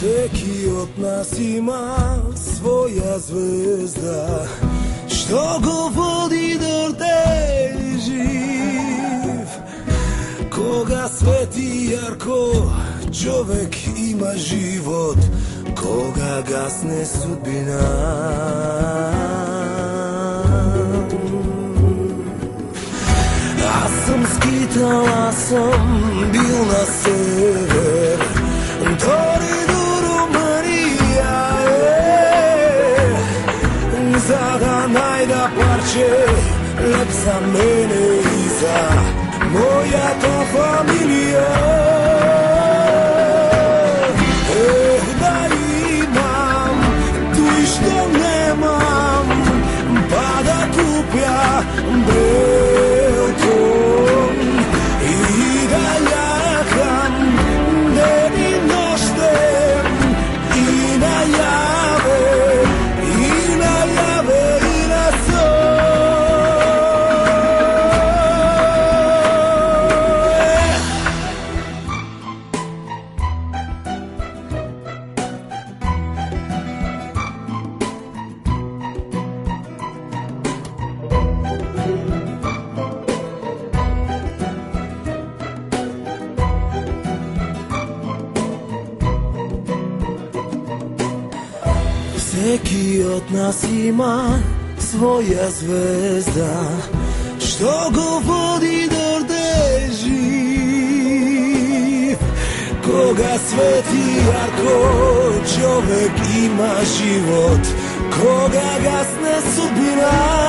Всеки од нас има своја звезда, што го води дорде жив. Кога свети јарко, човек има живот, кога гасне судбина. Аз сум скитал, аз сум бил на север, тори до Руманија, за да најда парче леп за мене и за мојата фамилија. Да имам тој што немам, па да купја белтон и да јакам ден и ноштем и најаве и најаве и на Всеки од нас има своја звезда, што го води дорде жив. Кога свети јарко, човек има живот, кога гасне судбина.